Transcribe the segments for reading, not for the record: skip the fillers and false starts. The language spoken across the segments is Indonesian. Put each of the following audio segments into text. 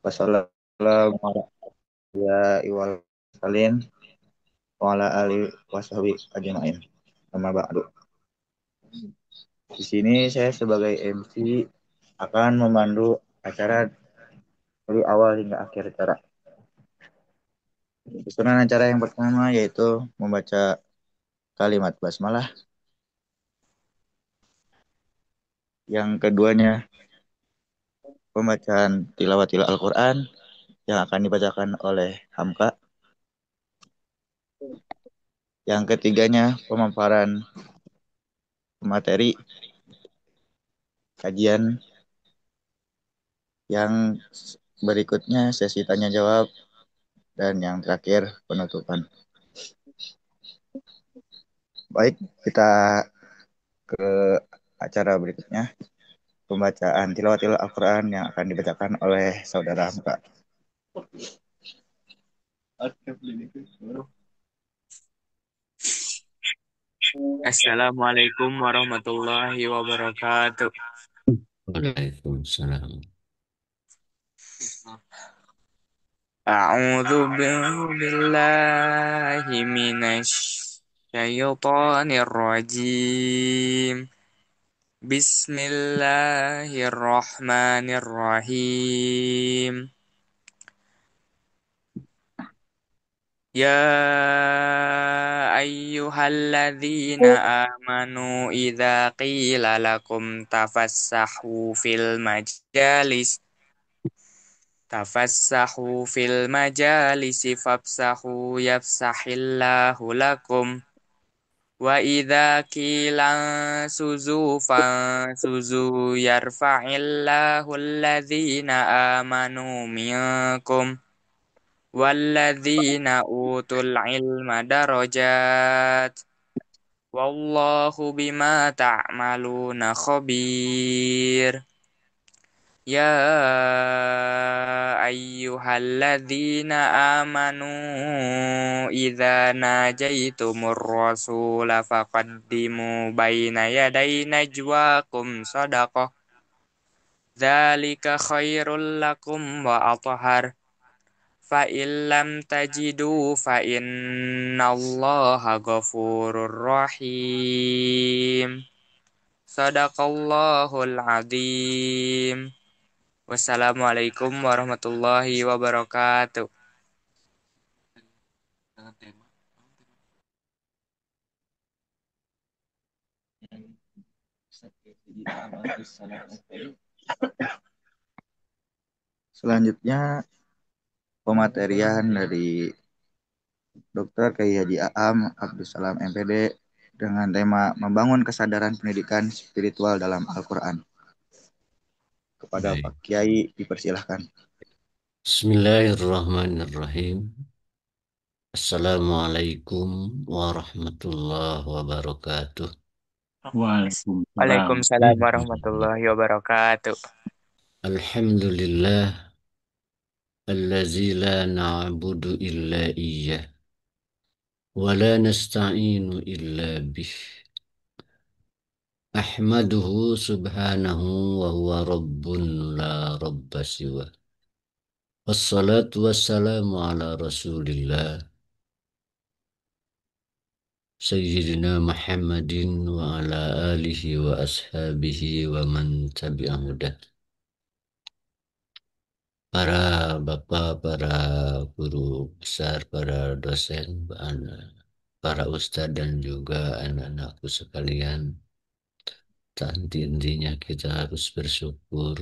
Wassalamualaikum warahmatullahi wa ala alihi washabi ajmain. Amma ba'du. Di sini saya sebagai MC akan memandu acara dari awal hingga akhir acara. Susunan acara yang pertama yaitu membaca kalimat basmalah. Yang keduanya pembacaan tilawatil Al-Quran yang akan dibacakan oleh Hamka. Yang ketiganya pemaparan materi kajian. Yang berikutnya sesi tanya jawab dan yang terakhir penutupan. Baik, kita ke acara berikutnya, pembacaan tilawatil Al-Quran yang akan dibacakan oleh saudara Hamka. Assalamualaikum warahmatullahi wabarakatuh. Waalaikumsalam. A'udzu billahi minasy syaithanir rajim. Bismillahirrahmanirrahim. Ya ayyuhalladzina amanu idza qila lakum tafassahu fil majalisi fafsahu yafsahillahu lakum wa idza qila suzu yarfa'illahu alladhina amanu minkum walladzina utul ilma darajat wallahu bima ta'maluna khabir. Ya ayyuhalladzina amanu idza najaitumur rasula faqaddimu baina yaday najwakum shadaqah dzalika khairul lakum wa athhar fa illam tajidu fa innallaha ghafurur rahim. Sadaqallahul adzim. Wassalamualaikum warahmatullahi wabarakatuh. Selanjutnya pematerian dari Dr. Kiai Haji Aam Abdus Salam MPD dengan tema membangun kesadaran pendidikan spiritual dalam Al-Quran. Kepada Pak Baik. Kiai dipersilahkan. Bismillahirrahmanirrahim. Assalamualaikum warahmatullahi wabarakatuh. Waalaikumsalam. Waalaikumsalam warahmatullahi wabarakatuh. Alhamdulillah allazi la na'budu illa iyyah wa la nasta'inu illa bih. Ahmaduhu subhanahu wa huwa rabbun la rabba siwa. Wassalatu wassalamu ala rasulillah Sayyidina Muhammadin wa ala alihi wa ashabihi wa man tabi'ahudah. Para bapak, para guru besar, para dosen, para ustadz dan juga anak-anakku sekalian. Tak henti-hentinya kita harus bersyukur.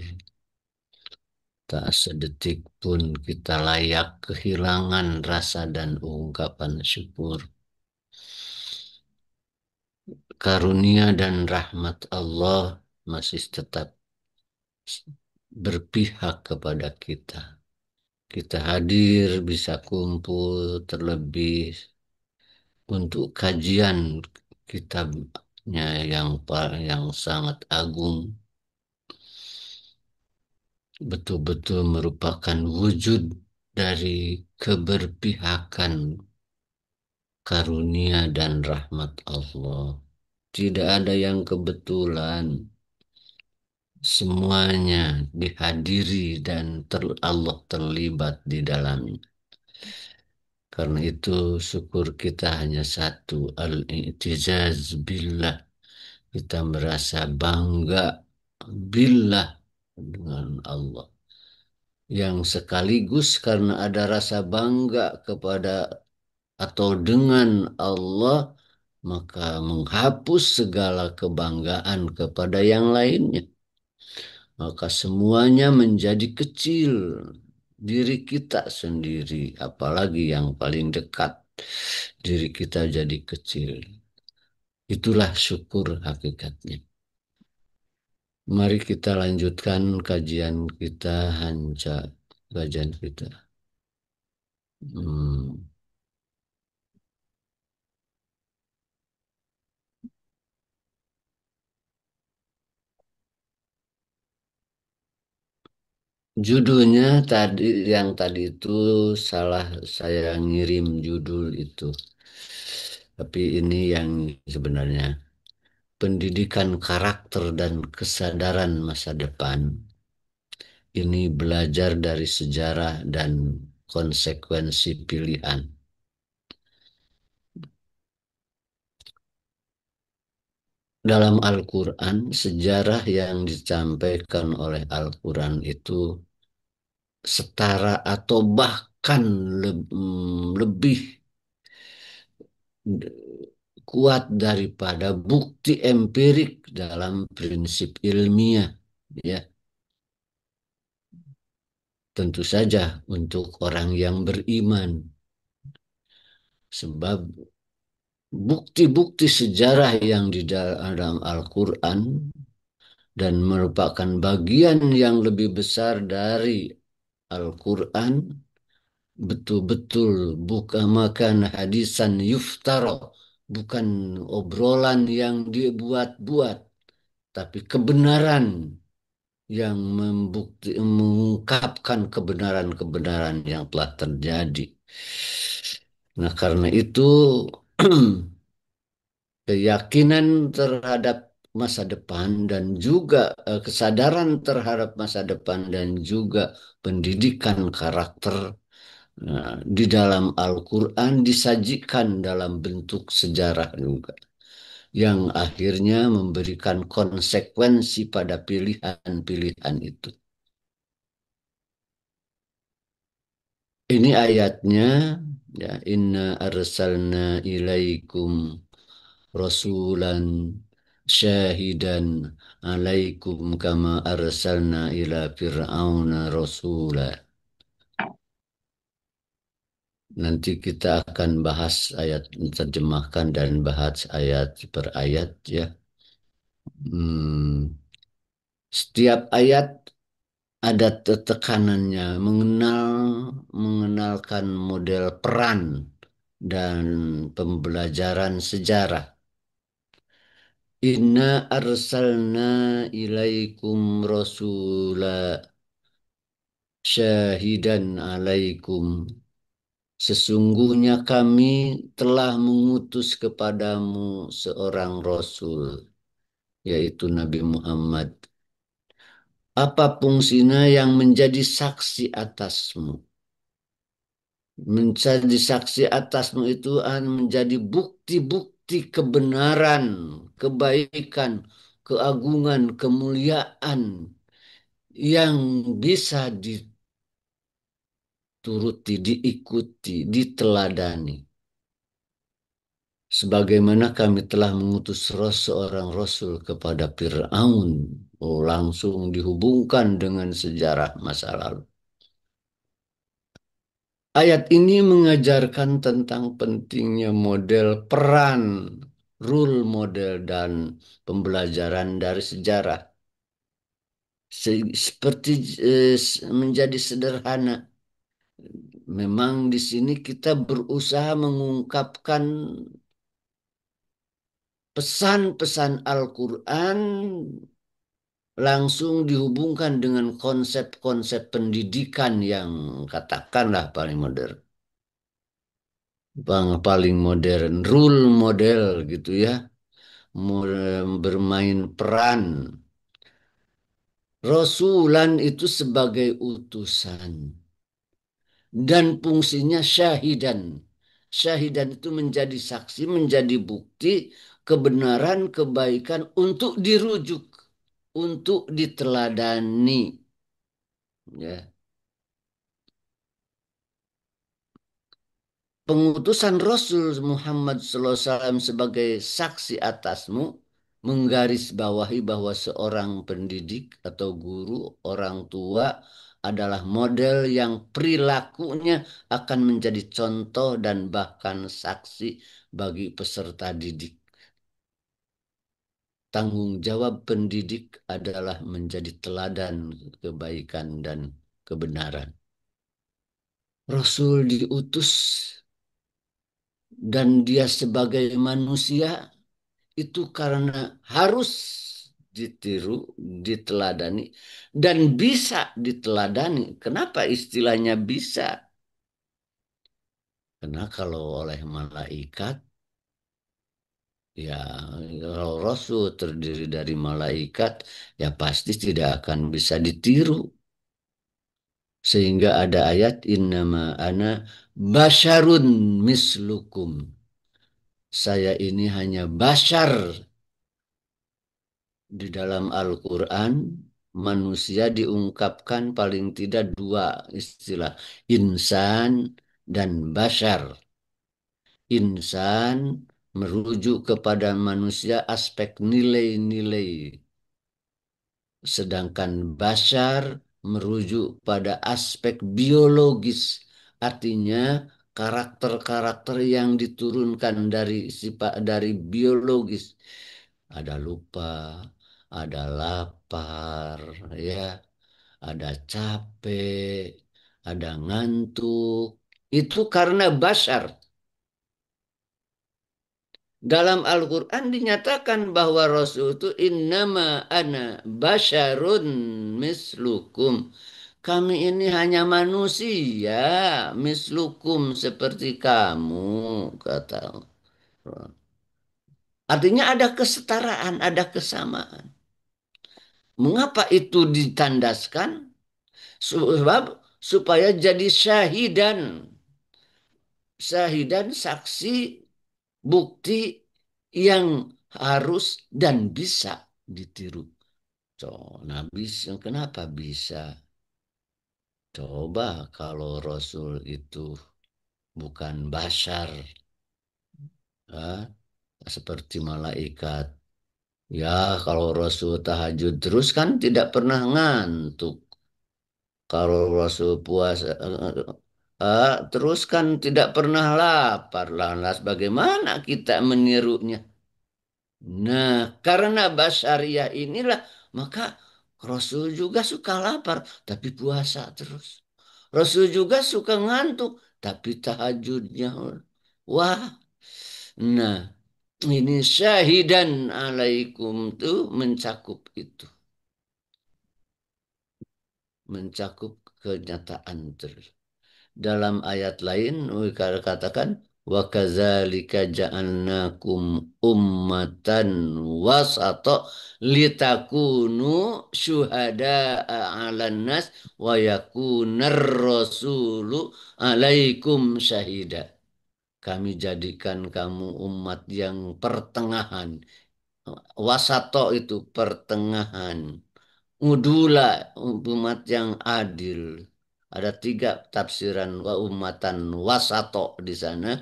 Tak sedetik pun kita layak kehilangan rasa dan ungkapan syukur. Karunia dan rahmat Allah masih tetap berpihak kepada kita. Kita hadir bisa kumpul terlebih untuk kajian kitabnya yang sangat agung, betul-betul merupakan wujud dari keberpihakan karunia dan rahmat Allah. Tidak ada yang kebetulan. semuanya dihadiri dan Allah terlibat di dalamnya. Karena itu syukur kita hanya satu, al-i'tizaz billah. Kita merasa bangga billah dengan Allah. Yang sekaligus karena ada rasa bangga kepada atau dengan Allah, maka menghapus segala kebanggaan kepada yang lainnya. Maka semuanya menjadi kecil. Diri kita sendiri, apalagi yang paling dekat, diri kita jadi kecil. Itulah syukur hakikatnya. Mari kita lanjutkan kajian kita, Hanca. Kajian kita. Hmm. Judulnya yang tadi itu salah saya ngirim judul itu. Tapi ini yang sebenarnya pendidikan karakter dan kesadaran masa depan. Ini belajar dari sejarah dan konsekuensi pilihan. Dalam Al-Quran, sejarah yang disampaikan oleh Al-Quran itu setara atau bahkan lebih kuat daripada bukti empirik dalam prinsip ilmiah, ya. Tentu saja untuk orang yang beriman, sebab bukti-bukti sejarah yang di dalam Al-Quran dan merupakan bagian yang lebih besar dari Al-Quran betul-betul bukan makan hadisan yuftaro, bukan obrolan yang dibuat-buat, tapi kebenaran yang mengungkapkan kebenaran-kebenaran yang telah terjadi. Nah, karena itu keyakinan terhadap masa depan dan juga kesadaran terhadap masa depan dan juga pendidikan karakter di dalam Al-Quran disajikan dalam bentuk sejarah juga, yang akhirnya memberikan konsekuensi pada pilihan-pilihan itu. Ini ayatnya, ya, inna arsalna ilaikum rasulan syahidan alaikum kama arsalna ila fir'auna rasula. Nanti kita akan bahas ayat, terjemahkan dan bahas ayat per ayat, ya. Setiap ayat ada tekanannya, mengenalkan model peran dan pembelajaran sejarah. Inna arsalna ilaikum rasula syahidan alaikum. Sesungguhnya kami telah mengutus kepadamu seorang rasul, yaitu Nabi Muhammad. Apa fungsinya? Yang menjadi saksi atasmu. Menjadi saksi atasmu itu menjadi bukti-bukti kebenaran, kebaikan, keagungan, kemuliaan yang bisa dituruti, diikuti, diteladani. Sebagaimana kami telah mengutus seorang rasul kepada Fir'aun, langsung dihubungkan dengan sejarah masa lalu. Ayat ini mengajarkan tentang pentingnya model peran, role model, dan pembelajaran dari sejarah. Seperti menjadi sederhana. Memang di sini kita berusaha mengungkapkan pesan-pesan Al-Quran langsung dihubungkan dengan konsep-konsep pendidikan yang katakanlah paling modern. Paling modern, rule model gitu, ya. Bermain peran Rasulan itu sebagai utusan dan fungsinya syahidan. Syahidan itu menjadi saksi, menjadi bukti kebenaran, kebaikan untuk dirujuk, untuk diteladani. Ya. Pengutusan Rasul Muhammad SAW sebagai saksi atasmu menggarisbawahi bahwa seorang pendidik atau guru, orang tua adalah model yang perilakunya akan menjadi contoh dan bahkan saksi bagi peserta didik. Tanggung jawab pendidik adalah menjadi teladan kebaikan dan kebenaran. Rasul diutus dan dia sebagai manusia itu karena harus ditiru, diteladani, dan bisa diteladani. Kenapa istilahnya bisa? Karena kalau oleh malaikat, ya kalau Rasul terdiri dari malaikat, ya pasti tidak akan bisa ditiru. Sehingga ada ayat innama ana basyarun mislukum. Saya ini hanya basyar. Di dalam Al-Quran, manusia diungkapkan paling tidak dua istilah, insan dan bashar. Insan merujuk kepada manusia aspek nilai-nilai, sedangkan bashar merujuk pada aspek biologis, artinya karakter-karakter yang diturunkan dari sifat dari biologis. Ada lupa, ada lapar, ya, ada capek, ada ngantuk. Itu karena basar. Dalam Al-Quran dinyatakan bahwa Rasul itu innama ana basyarun mislukum. Kami ini hanya manusia, mislukum seperti kamu, kata Allah. Artinya ada kesetaraan, ada kesamaan. Mengapa itu ditandaskan? Sebab supaya jadi syahidan. Syahidan saksi bukti yang harus dan bisa ditiru. Nah, bisa, kenapa bisa? Coba kalau Rasul itu bukan bashar, ah, seperti malaikat. Ya, kalau Rasul tahajud terus kan tidak pernah ngantuk. Kalau Rasul puasa terus kan tidak pernah lapar. Lantas bagaimana kita menirunya? Nah, karena basyariah inilah maka Rasul juga suka lapar tapi puasa terus. Rasul juga suka ngantuk tapi tahajudnya. Wah, nah ini syahidan alaikum tuh mencakup itu. Mencakup kenyataan terus. Dalam ayat lain katakan wa kadzalika ja'alnakum ummatan wasata litakunu syuhada'a 'alan nas wa yakunar rasulu 'alaikum syahida. Kami jadikan kamu umat yang pertengahan. Wasato itu pertengahan. Udula umat yang adil. Ada tiga tafsiran wa ummatan wasato di sana.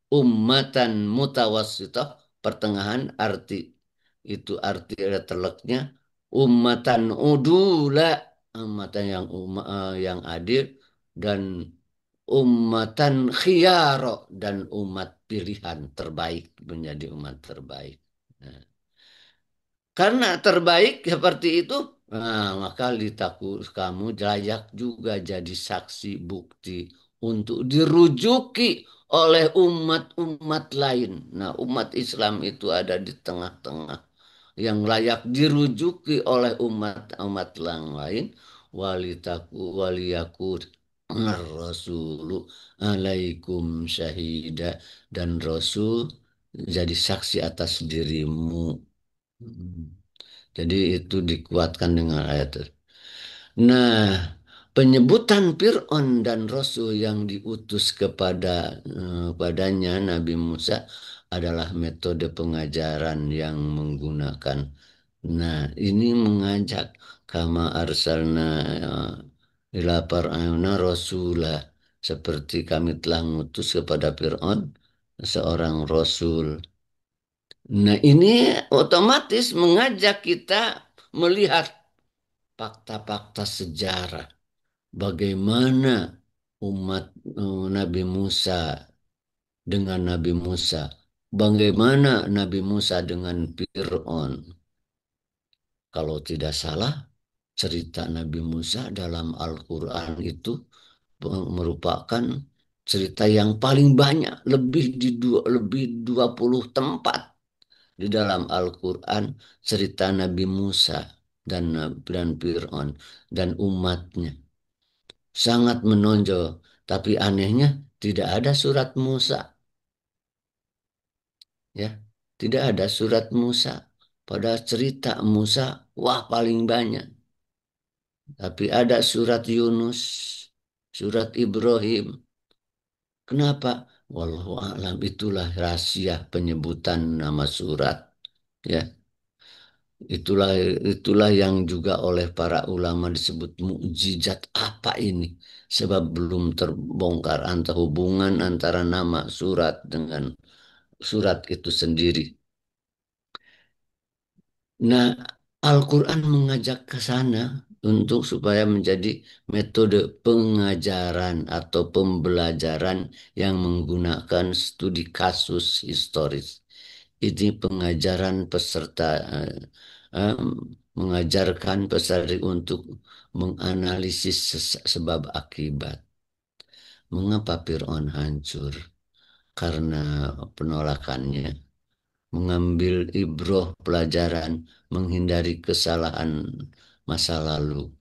Ummatan mutawassitoh pertengahan arti itu arti ada teleknya. Ummatan udula ummatan yang adil dan ummatan khiyaro dan umat pilihan terbaik menjadi umat terbaik. Nah, karena terbaik seperti itu, nah, maka kamu layak juga jadi saksi bukti untuk dirujuki oleh umat-umat lain. Nah, umat Islam itu ada di tengah-tengah yang layak dirujuki oleh umat-umat yang lain. Waliyaku rasulu alaikum syahida dan Rasul jadi saksi atas dirimu. Hmm. Jadi itu dikuatkan dengan ayat itu. Nah, penyebutan Fir'aun dan Rasul yang diutus padanya Nabi Musa adalah metode pengajaran yang menggunakan. Nah, ini mengajak kama arsalna ila fir'auna rasulah, seperti kami telah mengutus kepada Fir'aun seorang rasul. Nah, ini otomatis mengajak kita melihat fakta-fakta sejarah. Bagaimana umat Nabi Musa dengan Nabi Musa? Bagaimana Nabi Musa dengan Fir'aun? Kalau tidak salah, cerita Nabi Musa dalam Al-Quran itu merupakan cerita yang paling banyak, lebih 20 tempat di dalam Al-Quran cerita Nabi Musa dan Fir'aun dan umatnya. Sangat menonjol, tapi anehnya tidak ada surat Musa, ya. Tidak ada surat Musa. Pada cerita Musa, wah paling banyak. Tapi ada surat Yunus, surat Ibrahim. Kenapa? Wallahu a'lam, itulah rahasia penyebutan nama surat, ya. Itulah itulah yang juga oleh para ulama disebut mukjizat apa ini? Sebab belum terbongkar antara hubungan antara nama surat dengan surat itu sendiri. Nah, Al-Quran mengajak ke sana untuk supaya menjadi metode pengajaran atau pembelajaran yang menggunakan studi kasus historis. Ini pengajaran peserta eh, mengajarkan peserta untuk menganalisis sebab akibat. Mengapa Fir'aun hancur? Karena penolakannya. Mengambil ibroh pelajaran, menghindari kesalahan masa lalu,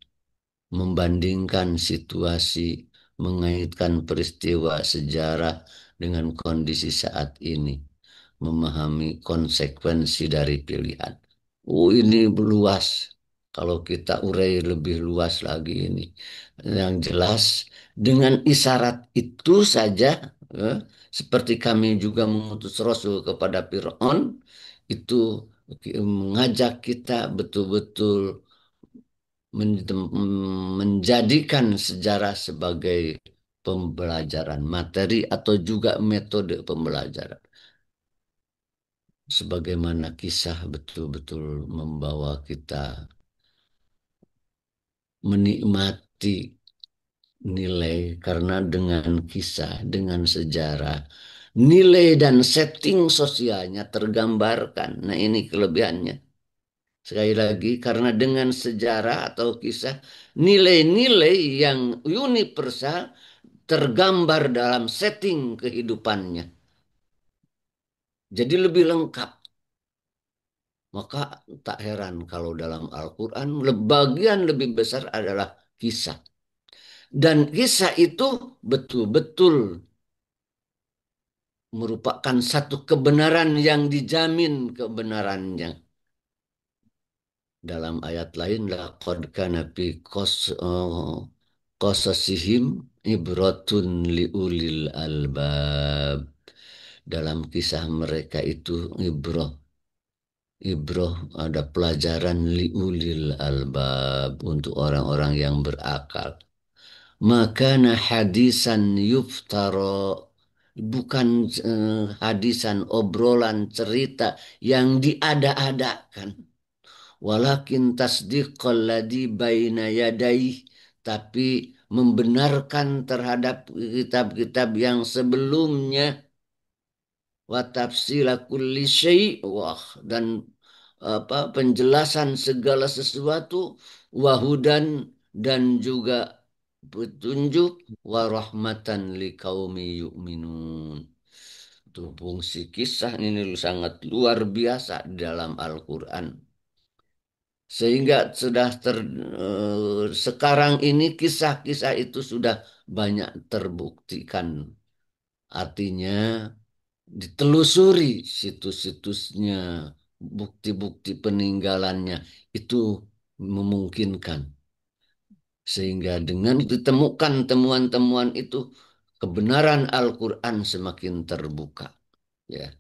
membandingkan situasi, mengaitkan peristiwa sejarah dengan kondisi saat ini, memahami konsekuensi dari pilihan. Oh, ini luas. Kalau kita urai lebih luas lagi ini. Yang jelas, dengan isyarat itu saja, eh, seperti kami juga mengutus Rasul kepada Fir'aun, itu mengajak kita betul-betul menjadikan sejarah sebagai pembelajaran materi atau juga metode pembelajaran. Sebagaimana kisah betul-betul membawa kita menikmati nilai, karena dengan kisah, dengan sejarah, nilai dan setting sosialnya tergambarkan. Nah, ini kelebihannya. Sekali lagi, karena dengan sejarah atau kisah, nilai-nilai yang universal tergambar dalam setting kehidupannya. Jadi lebih lengkap. Maka tak heran kalau dalam Al-Quran bagian lebih besar adalah kisah. Dan kisah itu betul-betul merupakan satu kebenaran yang dijamin kebenarannya. Dalam ayat lain, laqad kana fi qasasihim ibratun liulil albab. Dalam kisah mereka itu ibroh ada pelajaran liulil albab untuk orang-orang yang berakal. Maka hadisan yuftaro, bukan hadisan obrolan cerita yang diada-adakan. Walakin tasdiqal ladzi baina yadaih, tapi membenarkan terhadap kitab-kitab yang sebelumnya, wa tafsila kulli syai', wah, dan apa penjelasan segala sesuatu, wahudan, dan juga petunjuk, wa rahmatan liqaumi yu'minun. Itu fungsi kisah ini sangat luar biasa dalam Al-Quran. Sehingga sudah sekarang ini kisah-kisah itu sudah banyak terbuktikan. Artinya ditelusuri situs-situsnya, bukti-bukti peninggalannya itu memungkinkan. Sehingga dengan ditemukan temuan-temuan itu, kebenaran Al-Quran semakin terbuka. Ya.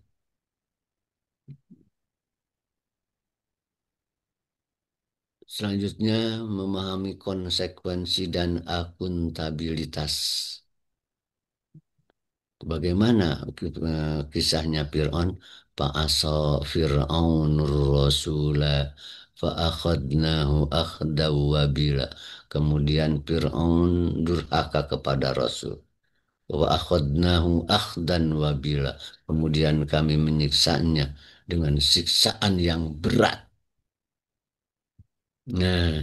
Selanjutnya, memahami konsekuensi dan akuntabilitas. Bagaimana kisahnya Fir'aun? Fa'asa Fir'aunur rasula fa'akhadnahu akhdaw wabila. Kemudian Fir'aun durhaka kepada Rasul. Wa akhadnahu akhdan wabila. Kemudian kami menyiksanya dengan siksaan yang berat. Nah,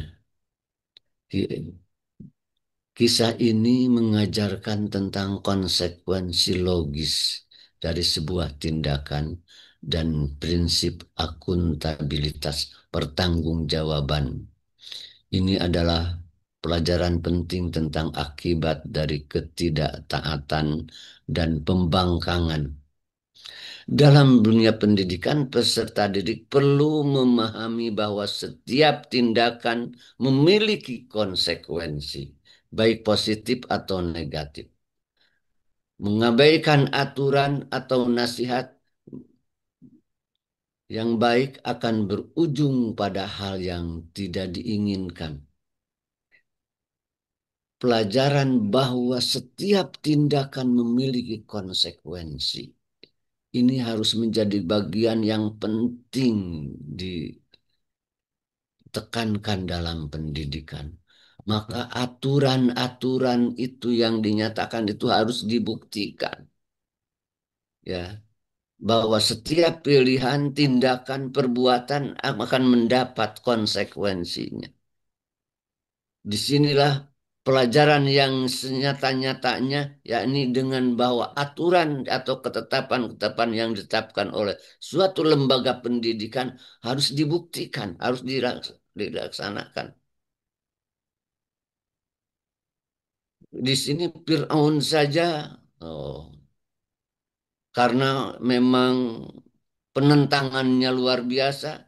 kisah ini mengajarkan tentang konsekuensi logis dari sebuah tindakan dan prinsip akuntabilitas pertanggungjawaban. Ini adalah pelajaran penting tentang akibat dari ketidaktaatan dan pembangkangan. Dalam dunia pendidikan, peserta didik perlu memahami bahwa setiap tindakan memiliki konsekuensi, baik positif atau negatif. Mengabaikan aturan atau nasihat yang baik akan berujung pada hal yang tidak diinginkan. Pelajaran bahwa setiap tindakan memiliki konsekuensi. Ini harus menjadi bagian yang penting ditekankan dalam pendidikan. Maka aturan-aturan itu yang dinyatakan itu harus dibuktikan. Ya, bahwa setiap pilihan, tindakan, perbuatan akan mendapat konsekuensinya. Disinilah pelajaran yang senyata-nyatanya, yakni dengan bahwa aturan atau ketetapan-ketetapan yang ditetapkan oleh suatu lembaga pendidikan harus dibuktikan, harus dilaksanakan. Di sini Fir'aun saja, oh, karena memang penentangannya luar biasa,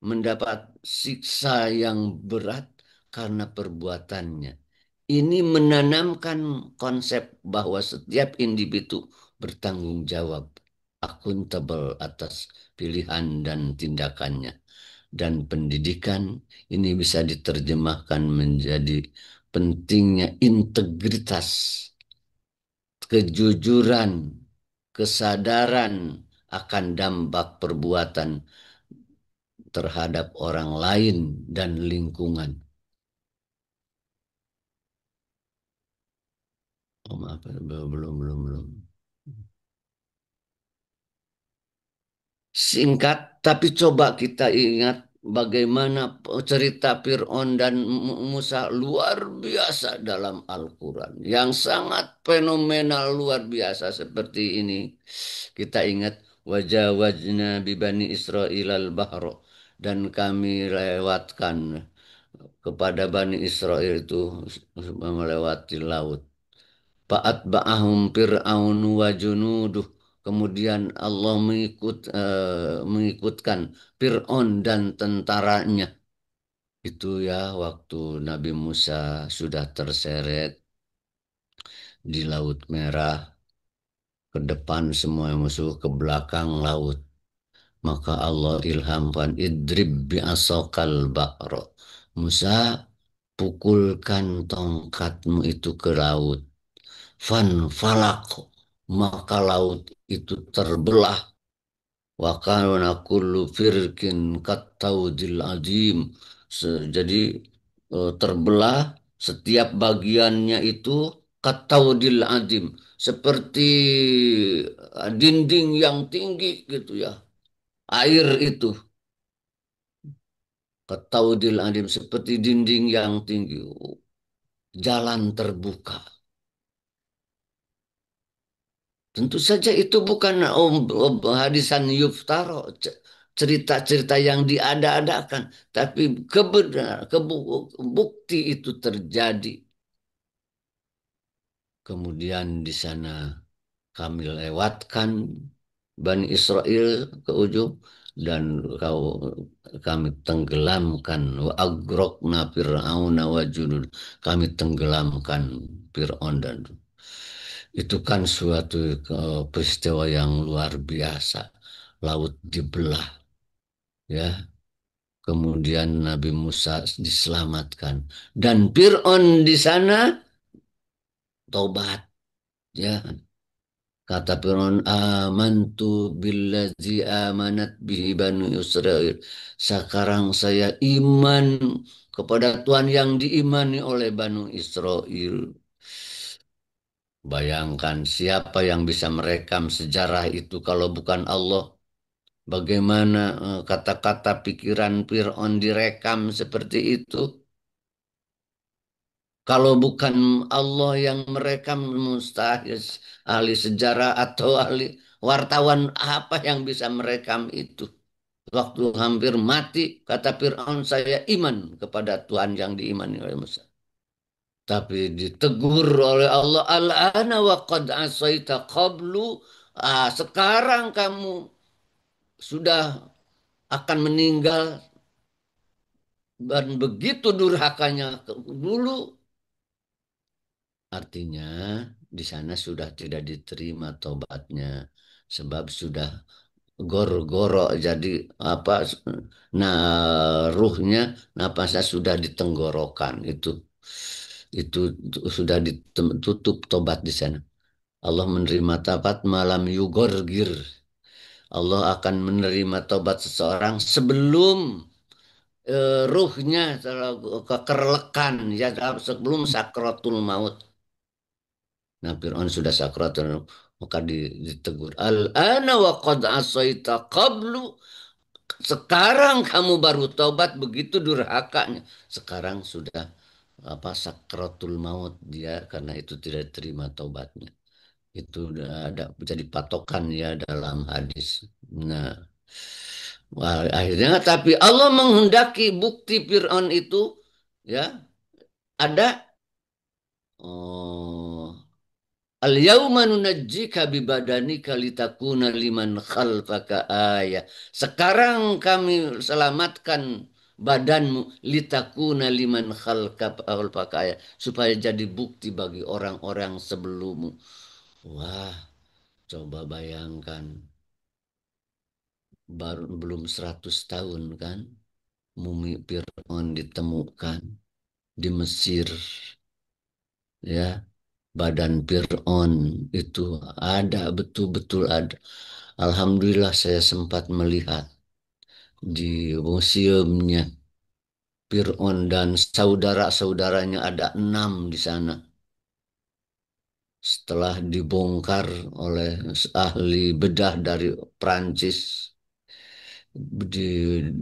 mendapat siksa yang berat karena perbuatannya. Ini menanamkan konsep bahwa setiap individu bertanggung jawab, akuntabel atas pilihan dan tindakannya. Dan pendidikan ini bisa diterjemahkan menjadi pentingnya integritas, kejujuran, kesadaran akan dampak perbuatan terhadap orang lain dan lingkungan. Oh, maaf, belum. Singkat, tapi coba kita ingat bagaimana cerita Fir'aun dan Musa luar biasa dalam Al-Quran. Yang sangat fenomenal luar biasa seperti ini. Kita ingat wajawajna bibani Israel al-bahro. Dan kami lewatkan kepada Bani Israel itu melewati laut. Fa'atba'ahum Fir'aun wa junuduh. Kemudian Allah mengikutkan Fir'aun dan tentaranya. Itu ya waktu Nabi Musa sudah terseret di Laut Merah. Ke depan semua musuh, ke belakang laut. Maka Allah ilhamkan idrib bi'asokal ba'ro. Musa, pukulkan tongkatmu itu ke laut. Fan falak, maka laut itu terbelah. Wa kana kullu firqin kattaudil azim. Jadi terbelah setiap bagiannya itu kattaudil azim, seperti dinding yang tinggi gitu ya. Air itu kattaudil azim, seperti dinding yang tinggi. Jalan terbuka. Tentu saja itu bukan hadisan yuftaro, cerita-cerita yang diada-adakan, tapi bukti itu terjadi. Kemudian di sana kami lewatkan Bani Israel ke ujung dan kami tenggelamkan wa agrokna fir'auna wa junud, kami tenggelamkan Fir'aun dan itu kan suatu peristiwa yang luar biasa. Laut dibelah, ya. Kemudian Nabi Musa diselamatkan dan Fir'aun di sana taubat, ya. Kata Fir'aun, amantu billazi amanat bihi banu Israel. Sekarang saya iman kepada Tuhan yang diimani oleh Banu Israel. Bayangkan siapa yang bisa merekam sejarah itu kalau bukan Allah. Bagaimana kata-kata pikiran Fir'aun direkam seperti itu. Kalau bukan Allah yang merekam, mustahil ahli sejarah atau ahli wartawan apa yang bisa merekam itu. Waktu hampir mati, kata Fir'aun, saya iman kepada Tuhan yang diimani oleh Musa. Tapi ditegur oleh Allah, al-ana wa qad asaita qablu. Sekarang kamu sudah akan meninggal dan begitu durhakanya dulu. Artinya di sana sudah tidak diterima tobatnya sebab sudah gor-goro jadi apa, nah ruhnya napasnya sudah ditenggorokan itu sudah ditutup tobat di sana. Allah menerima tobat malam yugorgir. Allah akan menerima tobat seseorang sebelum ruhnya kekerlekan, ya, sebelum sakratul maut. Nah, Fir'aun sudah sakratul maut, maka ditegur. Al-ana wa qad asaita qablu. Sekarang kamu baru taubat, begitu durhakanya. Sekarang sudah apa, sakratul maut dia, karena itu tidak terima taubatnya. Itu udah ada jadi patokan ya dalam hadis. Nah, akhirnya tapi Allah menghendaki bukti Fir'aun itu, ya, ada. Oh, al-yawma nunajjika bibadanika litakuna liman khalfaka ayah. Sekarang kami selamatkan badanmu litakuna liman khalfaka ayah, supaya jadi bukti bagi orang-orang sebelummu. Wah, coba bayangkan, baru belum 100 tahun kan mumi Fir'aun ditemukan di Mesir, ya. Badan Fir'aun itu ada, betul-betul ada. Alhamdulillah saya sempat melihat di museumnya Fir'aun dan saudara-saudaranya, ada 6 di sana. Setelah dibongkar oleh ahli bedah dari Prancis,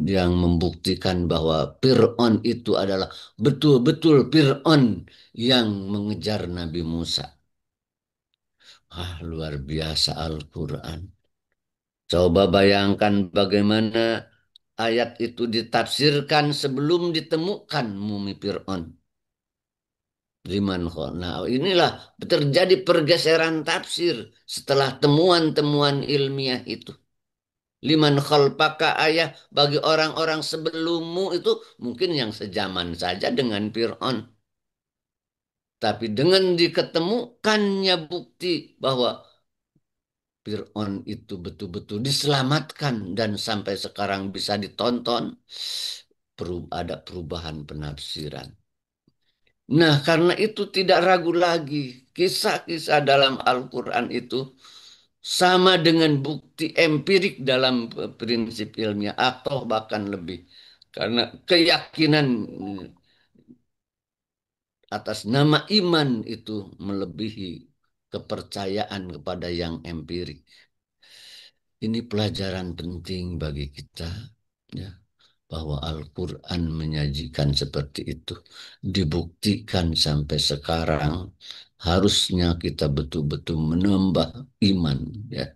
yang membuktikan bahwa Fir'aun itu adalah betul-betul Fir'aun yang mengejar Nabi Musa. Luar biasa Al-Quran. Coba bayangkan bagaimana ayat itu ditafsirkan sebelum ditemukan mumi Fir'aun. Nah, inilah terjadi pergeseran tafsir setelah temuan-temuan ilmiah itu. Liman khalpaka ayah, bagi orang-orang sebelummu itu mungkin yang sejaman saja dengan Fir'aun. Tapi dengan diketemukannya bukti bahwa Fir'aun itu betul-betul diselamatkan dan sampai sekarang bisa ditonton, ada perubahan penafsiran. Nah, karena itu tidak ragu lagi, kisah-kisah dalam Al-Quran itu sama dengan bukti empirik dalam prinsip ilmiah atau bahkan lebih. Karena keyakinan atas nama iman itu melebihi kepercayaan kepada yang empirik. Ini pelajaran penting bagi kita, ya, bahwa Al-Quran menyajikan seperti itu. Dibuktikan sampai sekarang, harusnya kita betul-betul menambah iman, ya.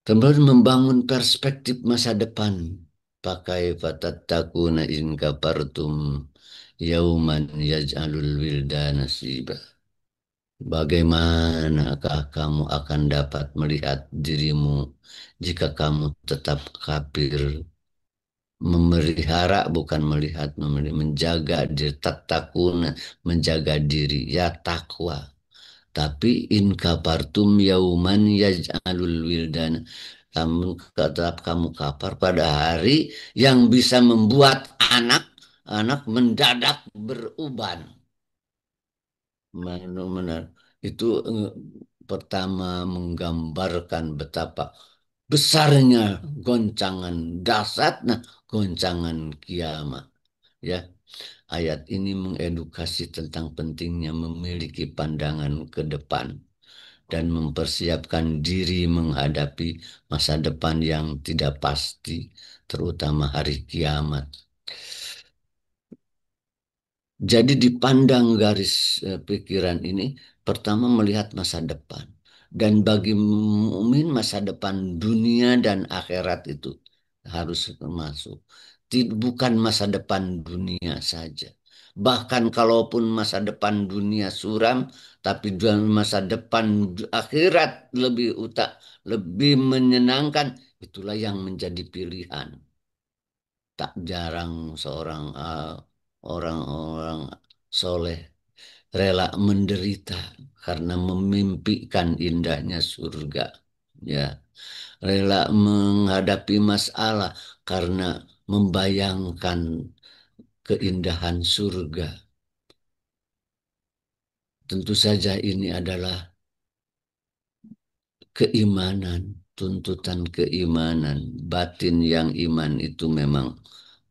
Kemudian membangun perspektif masa depan. Pakai fatattakuna in kafartum yauman yaj'alul wildana siba. Bagaimanakah kamu akan dapat melihat dirimu jika kamu tetap kafir? Memelihara bukan melihat, menjaga diri, tatakuna, menjaga diri, ya takwa. Tapi in kapartum yauman yaj'alul wildan. Kamu tetap kamu kafir pada hari yang bisa membuat anak mendadak beruban. Benar-benar itu pertama menggambarkan betapa besarnya goncangan dasarnya goncangan kiamat. Ya, ayat ini mengedukasi tentang pentingnya memiliki pandangan ke depan dan mempersiapkan diri menghadapi masa depan yang tidak pasti, terutama hari kiamat. Jadi dipandang garis pikiran ini pertama melihat masa depan. Dan bagi mukmin masa depan dunia dan akhirat itu harus masuk. Bukan masa depan dunia saja. Bahkan kalaupun masa depan dunia suram, tapi masa depan akhirat lebih menyenangkan, itulah yang menjadi pilihan. Tak jarang seorang orang-orang soleh rela menderita karena memimpikan indahnya surga. Ya, rela menghadapi masalah karena membayangkan keindahan surga. Tentu saja ini adalah keimanan, tuntutan keimanan, batin yang iman itu memang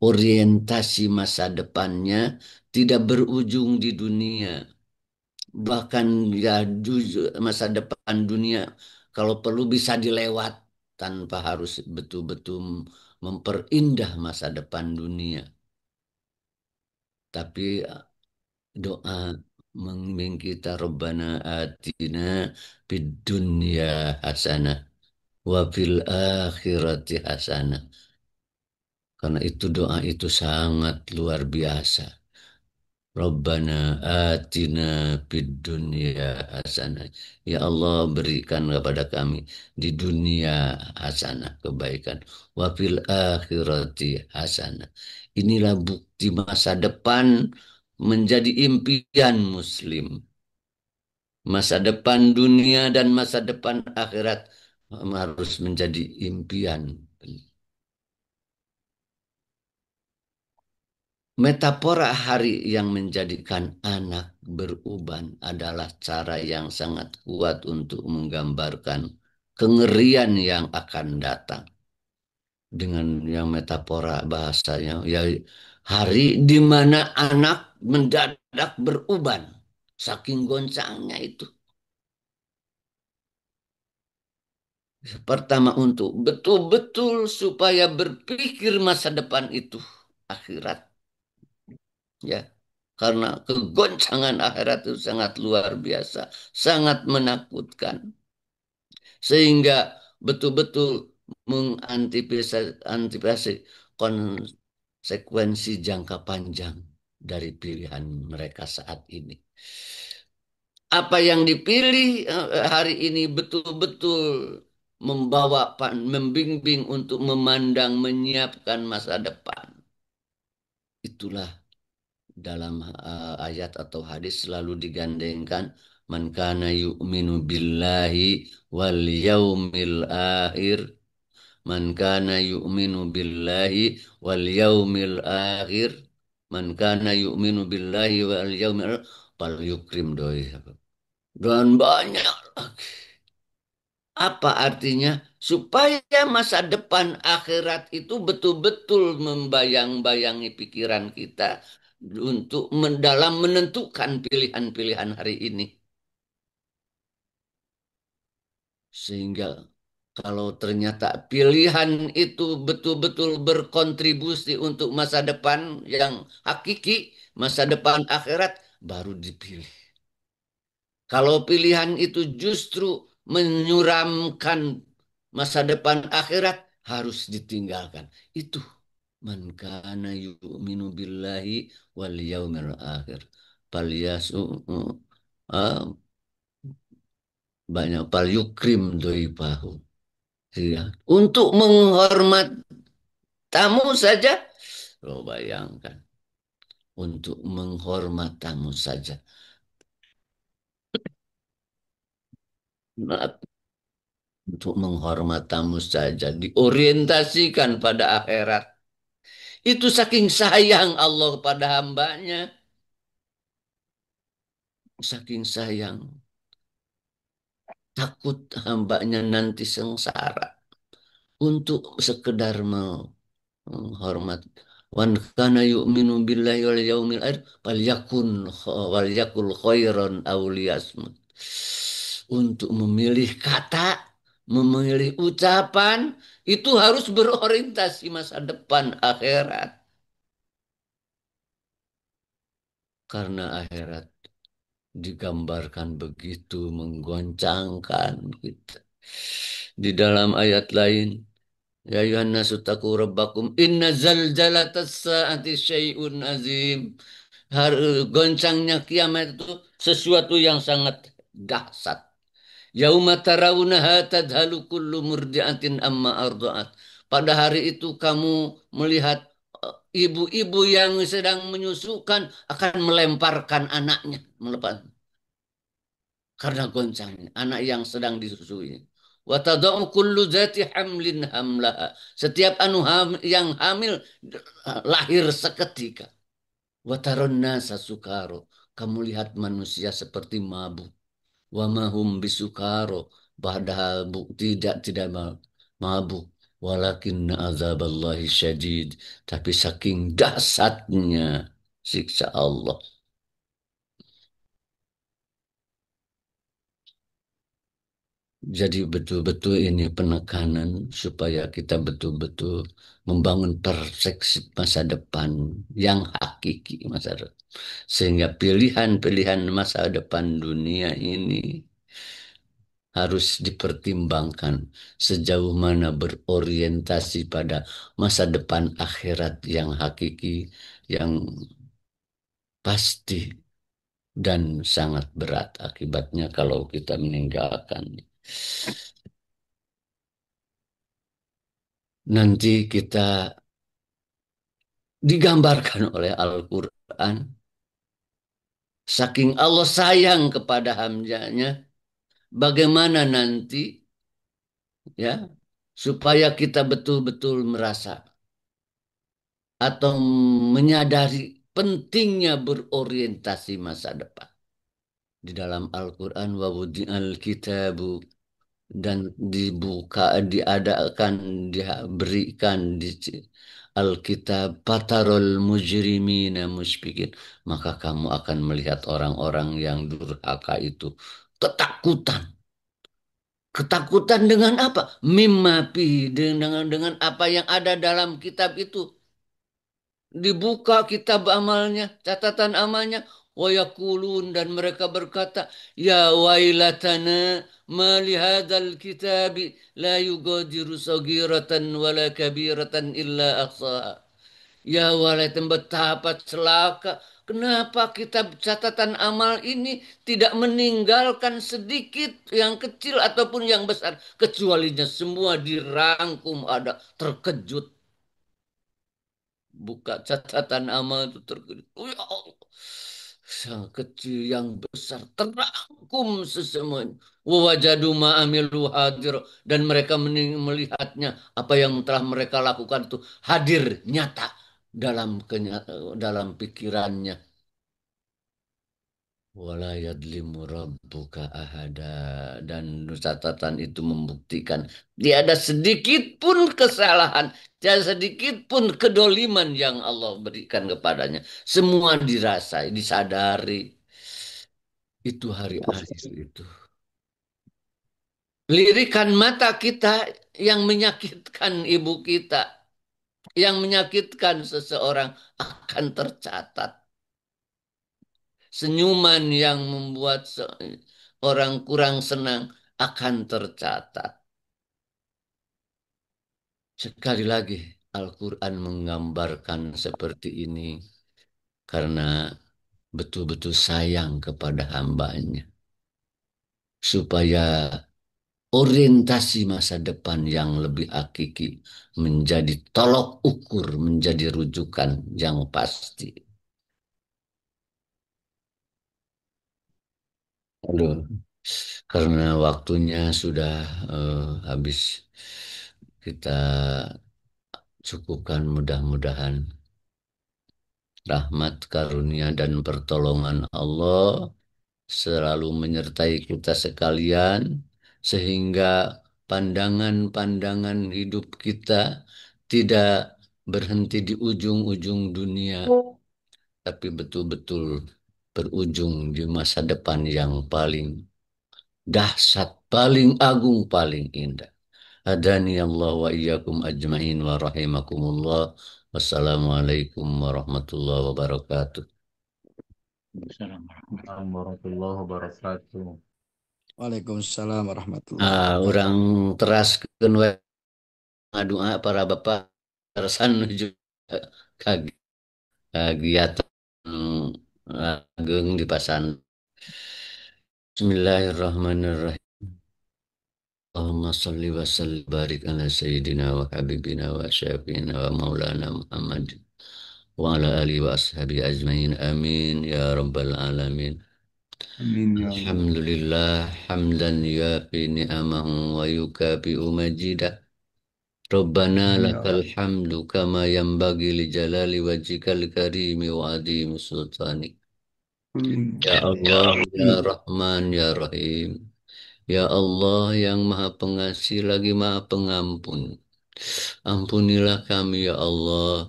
orientasi masa depannya tidak berujung di dunia. Bahkan ya masa depan dunia kalau perlu bisa dilewat tanpa harus betul-betul memperindah masa depan dunia. Tapi doa membimbing kita Rabbana atina fid dunya hasanah wa fil akhirati hasanah. Karena itu doa itu sangat luar biasa. Rabbana atina fid dunya hasanah. Ya Allah berikan kepada kami di dunia hasanah kebaikan. Wa fil akhirati hasanah. Inilah bukti masa depan menjadi impian Muslim. Masa depan dunia dan masa depan akhirat harus menjadi impian. Metafora hari yang menjadikan anak beruban adalah cara yang sangat kuat untuk menggambarkan kengerian yang akan datang. Dengan yang metafora bahasanya, ya hari di mana anak mendadak beruban. Saking goncangnya itu. Pertama untuk betul-betul supaya berpikir masa depan itu akhirat. Ya, karena kegoncangan akhirat itu sangat luar biasa, sangat menakutkan. Sehingga betul-betul mengantisipasi konsekuensi jangka panjang dari pilihan mereka saat ini. Apa yang dipilih hari ini betul-betul membimbing untuk memandang, menyiapkan masa depan. Itulah dalam ayat atau hadis selalu digandengkan man kana yu'minu billahi wal yaumil akhir man kana yu'minu billahi wal yaumil akhir man kana yu'minu billahi wal yaumil akhir fal yukrim doi dan banyak lagi. Apa artinya? Supaya masa depan akhirat itu betul-betul membayang-bayangi pikiran kita untuk dalam menentukan pilihan-pilihan hari ini. Sehingga kalau ternyata pilihan itu betul-betul berkontribusi untuk masa depan yang hakiki, masa depan akhirat, baru dipilih. Kalau pilihan itu justru menyuramkan masa depan akhirat harus ditinggalkan. Itu man kana yu'minu billahi wal yaumil akhir. Falyasu banyak pal yukrim doibahu. Ya. Untuk menghormat tamu saja, lo bayangkan. Untuk menghormat tamu saja. Nah, untuk menghormat tamu saja diorientasikan pada akhirat. Itu saking sayang Allah pada hambanya. Saking sayang. Takut hambanya nanti sengsara. Untuk sekedar menghormat. Wan kana yu'minu billahi wal yaumil akhir falyakul khairan aw liyasmut. Untuk memilih kata, memilih ucapan itu harus berorientasi masa depan akhirat. Karena akhirat digambarkan begitu menggoncangkan kita. Di dalam ayat lain, ya ayuhan nasu taqu rabbakum inna zalzalatas saati syai'un azim. Goncangnya kiamat itu sesuatu yang sangat dahsyat. Yauma tarawunaha tadhalu kullu murdi'atin amma arda'at. Pada hari itu kamu melihat ibu-ibu yang sedang menyusukan akan melemparkan anaknya, melepas karena goncangnya anak yang sedang disusui. Wa tadau kullu zati hamlin hamlaha. Setiap yang hamil lahir seketika. Wa taron nasa sukaro. Kamu lihat manusia seperti mabuk. Wa mahum bisukaro. Padahal tidak mabuk. Walakin azaballahi syadid. Tapi saking dahsyatnya siksa Allah. Jadi betul-betul ini penekanan supaya kita betul-betul membangun persepsi masa depan yang hakiki masa depan. Sehingga pilihan-pilihan masa depan dunia ini harus dipertimbangkan sejauh mana berorientasi pada masa depan akhirat yang hakiki, yang pasti dan sangat berat akibatnya kalau kita meninggalkan. Nanti kita digambarkan oleh Al-Quran. Saking Allah sayang kepada hambanya, bagaimana nanti ya supaya kita betul-betul merasa atau menyadari pentingnya berorientasi masa depan. Di dalam Al-Quran wa wudi'al kitabu dan dibuka diadakan diberikan di Alkitab patarol mujrimina musyfikin, maka kamu akan melihat orang-orang yang durhaka itu ketakutan. Ketakutan dengan apa? Mimmapi dengan apa yang ada dalam kitab itu. Dibuka kitab amalnya, catatan amalnya, wayakulun dan mereka berkata, ya wailatana ma lihadzal kitabi la yugadiru sagiratan wala kabiratan illa ahsaha. Ya walaupun betapa celaka. Kenapa kitab catatan amal ini tidak meninggalkan sedikit yang kecil ataupun yang besar. Kecualinya semua dirangkum ada terkejut. Buka catatan amal itu terkejut. Oh ya Allah. Yang kecil, yang besar terangkum sesemuanya. Wajadu ma'amilu hadir. Dan mereka melihatnya. Apa yang telah mereka lakukan itu hadir nyata dalam pikirannya. Wala yadlimu rabbuka ahada. Dan catatan itu membuktikan tiada sedikit pun kesalahan, tiada sedikit pun kedoliman yang Allah berikan kepadanya. Semua dirasai, disadari. Itu hari akhir itu. Lirikan mata kita yang menyakitkan ibu kita, yang menyakitkan seseorang akan tercatat. Senyuman yang membuat orang kurang senang akan tercatat. Sekali lagi, Al-Quran menggambarkan seperti ini karena betul-betul sayang kepada hambanya. supaya orientasi masa depan yang lebih hakiki menjadi tolok ukur, menjadi rujukan yang pasti. Aduh, karena waktunya sudah habis, kita cukupkan mudah-mudahan rahmat, karunia, dan pertolongan Allah selalu menyertai kita sekalian, sehingga pandangan-pandangan hidup kita tidak berhenti di ujung-ujung dunia, tapi betul-betul berujung di masa depan yang paling dahsyat, paling agung, paling indah. Hadani Allah wa iyyakum ajmain wa rahimakumullah. Wassalamualaikum warahmatullahi wabarakatuh. Assalamualaikum warahmatullahi wabarakatuh. Waalaikumsalam warahmatullahi wabarakatuh. Orang teraskeun we ngadoa para bapak tersan juga kagiatan ageng di pasan. Bismillahirrahmanirrahim. Allahumma salli wa sallim barik ala sayyidina wa habibina wa syafiina wa maulana Muhammad wa ala alihi wa ashabihi ajmain. Amin ya rabbal alamin. Amin ya Allah. Alhamdulillah hamdan yuafi ni'amahu wa yukafi'u majidah. Rabbana Amin ya lakal Allah. hamdu kama yanbaghi li jalali wajhikal karimi wa azimi sultanik. Amin. Ya Allah, ya Rahman, ya Rahim. Ya Allah yang Maha Pengasih lagi Maha Pengampun. Ampunilah kami ya Allah.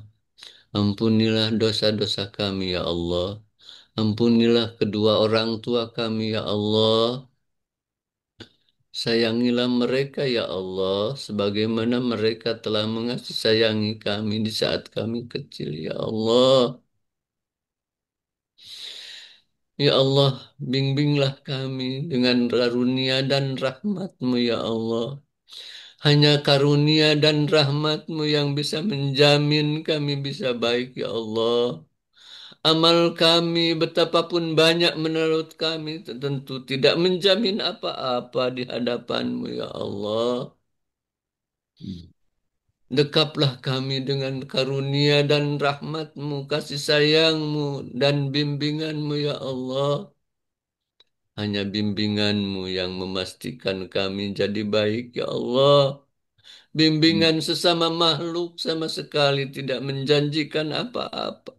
Ampunilah dosa-dosa kami ya Allah. Ampunilah kedua orang tua kami ya Allah. Sayangilah mereka ya Allah, sebagaimana mereka telah mengasihi sayangi kami di saat kami kecil ya Allah. Ya Allah, bimbinglah kami dengan karunia dan rahmat-Mu ya Allah. Hanya karunia dan rahmat-Mu yang bisa menjamin kami bisa baik ya Allah. Amal kami betapapun banyak menurut kami tentu tidak menjamin apa-apa di hadapan-Mu ya Allah. Dekaplah kami dengan karunia dan rahmat-Mu, kasih sayang-Mu, dan bimbingan-Mu ya Allah. Hanya bimbingan-Mu yang memastikan kami jadi baik ya Allah. Bimbingan sesama makhluk sama sekali tidak menjanjikan apa-apa.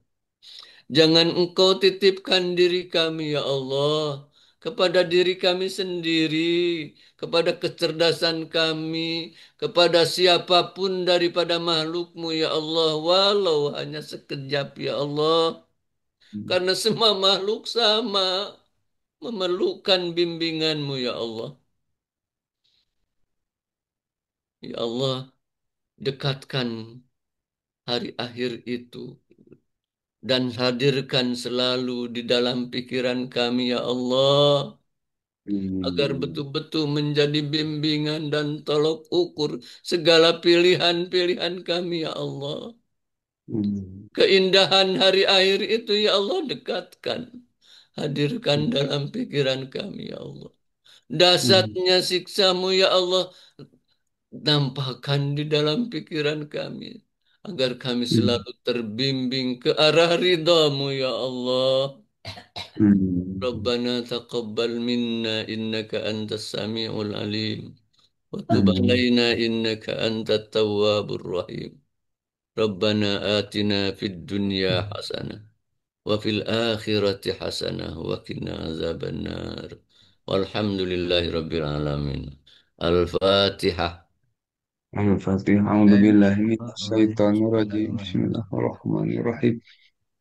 Jangan Engkau titipkan diri kami ya Allah kepada diri kami sendiri, kepada kecerdasan kami, kepada siapapun daripada makhluk-Mu ya Allah, walau hanya sekejap ya Allah. Karena semua makhluk sama memerlukan bimbingan-Mu ya Allah. Ya Allah, dekatkan hari akhir itu dan hadirkan selalu di dalam pikiran kami ya Allah, agar betul-betul menjadi bimbingan dan tolok ukur segala pilihan-pilihan kami ya Allah. Keindahan hari akhir itu ya Allah dekatkan, hadirkan dalam pikiran kami ya Allah. Dahsyatnya siksa-Mu ya Allah nampakkan di dalam pikiran kami, agar kami selalu terbimbing ke arah ridha-Mu ya Allah. Rabbana taqabbal minna innaka antas sami'ul alim wa tub alaina innaka antat tawwabur rahim. Rabbana atina fid dunya hasanah wa fil akhirati hasanah wa qina azabannar. Walhamdulillahi rabbil alamin. Al-Fatihah. Al-Fatihah. A'udzu billahi minasyaitonir rajim. Bismillahirrahmanirrahim.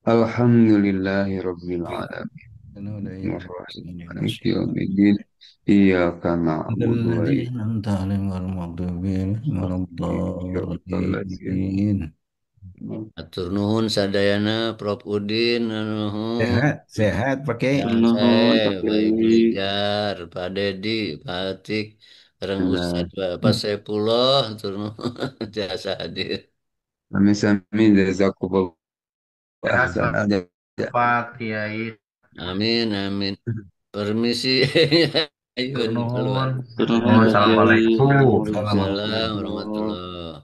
Alhamdulillahi rabbil alamin. Arrahmanirrahim. Maliki yaumiddin. Iyyaka na'budu wa الذين أنعمت عليهم غير المغضوب عليهم ولا الضالين. Atur nuhun sadayana Prof Udin nuhun. Sehat pakai Nuhun, Saya Pak baik Kiai. Blijar, Pak Dedi, Pak Atik, Reng Ustad, Pak Saifullah, atur nuhun jasa hadir. Sami-sami jazakumullah khairan. Pak Kiai. Amin, amin. Permisi. Ayo Tur keluar. nuhun. Turun Nuhun, Pak Kiai. Assalamualaikum Waalaikumsalam Waalaikumsalam. warahmatullahi